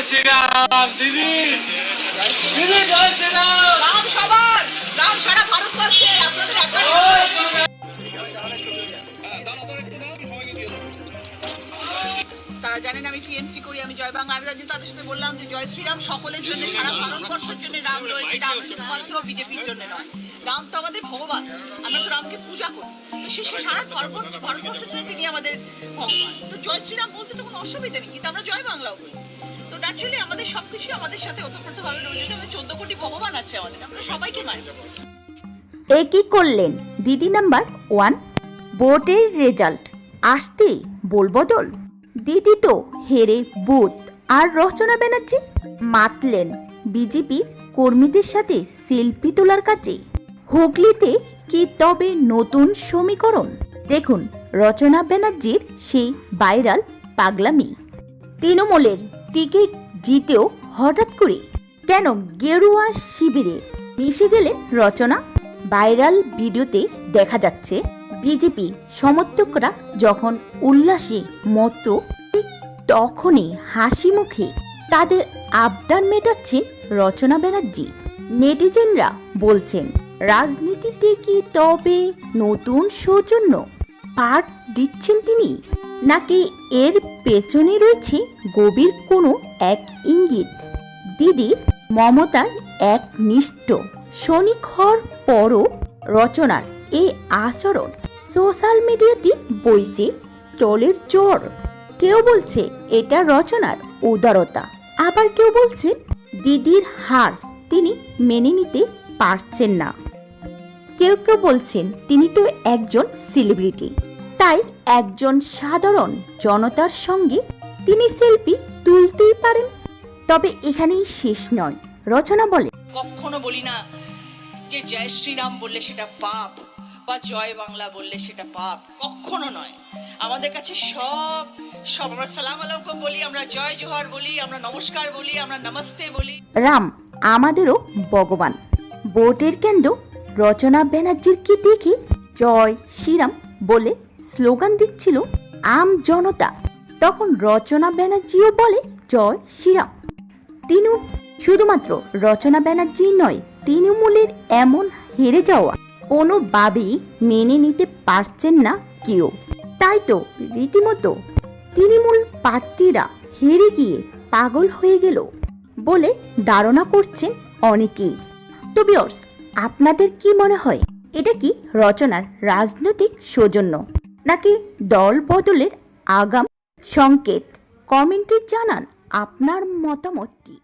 শ্রীরাম দিদি দিদি জয় শ্রীরাম। রাম সবার, রাম সারা ভারতবর্ষে আপনাদের একবার তারা জানেন আমি টিএমসি করি, আমি জয় বাংলা। আমি তাদের সাথে বললাম যে জয় শ্রীরাম সকলের জন্য, সারা ভারতবর্ষের জন্য রাম রয়েছে, রাম শুধুমাত্র বিজেপির জন্য নয়। রাম তো আমাদের ভগবান, আমরা তো রামকে পূজা করি, তো সে সারা ভারতবর্ষের জন্য তিনি আমাদের ভগবান। তো জয় শ্রীরাম বলতে তো কোনো অসুবিধা নেই, কিন্তু আমরা জয় বাংলাও বলি। তো ন্যাচুরালি আমাদের সবকিছু আমাদের সাথে ওতপ্রোতভাবে রয়েছে। আমাদের 14 কোটি ভগবান আছে আমাদের, আমরা সবাইকে মানি। এ কি করলেন দিদি নাম্বার 1? ভোটের রেজাল্ট আসতেই বলবদল। দিদি তো হেরে বুথ, আর রচনা ব্যানার্জি মাতলেন বিজেপির কর্মীদের সাথে সেলফি তোলার কাছে। হুগলিতে কি তবে নতুন সমীকরণ? দেখুন রচনা ব্যানার্জির সেই ভাইরাল পাগলামি। তৃণমূলের টিকিট জিতেও হঠাৎ করে কেন গেরুয়া শিবিরে মিশে গেলেন রচনা? ভাইরাল ভিডিওতে দেখা যাচ্ছে বিজেপি সমর্থকরা যখন উল্লাসে মত্ত, ঠিক তখনই হাসি মুখে তাদের আবদার মেটাচ্ছেন রচনা ব্যানার্জি। নেটিজেনরা বলছেন রাজনীতিতে কি তবে নতুন সৌজন্য পাঠ দিচ্ছেন তিনি, নাকি এর পেছনে রয়েছে গভীর কোনো এক ইঙ্গিত? দিদির মমতার এক নিষ্ঠ সৈনিক হওয়ার পরও রচনার এই আচরণ সোশ্যাল মিডিয়াতে বইছে ট্রোলের জ্বর। কেউ বলছে এটা রচনার উদারতা, আবার কেউ বলছে দিদির হার তিনি মেনে নিতে পারছেন না। কেউ কেউ বলছেন তিনি তো একজন সেলিব্রিটি, তাই একজন সাধারণ জনতার সঙ্গে তিনি সেলফি তুলতেই পারেন। তবে এখানেই শেষ নয়। রচনা বলে, কখনো বলি না যে জয় শ্রীরাম বললে সেটা পাপ, বা জয় বাংলা বললে সেটা পাপ, কখনো নয়। আমাদের কাছে সব আমরা সালাম আলাইকুম বলি, আমরা জয় জোহার বলি, আমরা নমস্কার বলি, আমরা নমস্তে বলি। রাম আমাদেরও ভগবান। ভোটের কেন্দ্র রচনা ব্যানার্জির কি দেখি জয় শ্রীরাম বলে স্লোগান দিচ্ছিল আম জনতা, তখন রচনা ব্যানার্জিও বলে জয় শ্রীরাম। তিনি শুধুমাত্র রচনা ব্যানার্জি নয়, তৃণমূলের এমন হেরে যাওয়া কোনোভাবেই মেনে নিতে পারছেন না কেউ। তাই তো রীতিমতো তৃণমূল প্রার্থীরা হেরে গিয়ে পাগল হয়ে গেল বলে ধারণা করছেন অনেকেই। তো ভিউয়ার্স, আপনাদের কি মনে হয়, এটা কি রচনার রাজনৈতিক সৌজন্য নাকি দল বদলের আগাম সংকেত? কমেন্টে জানান আপনার মতামত কি।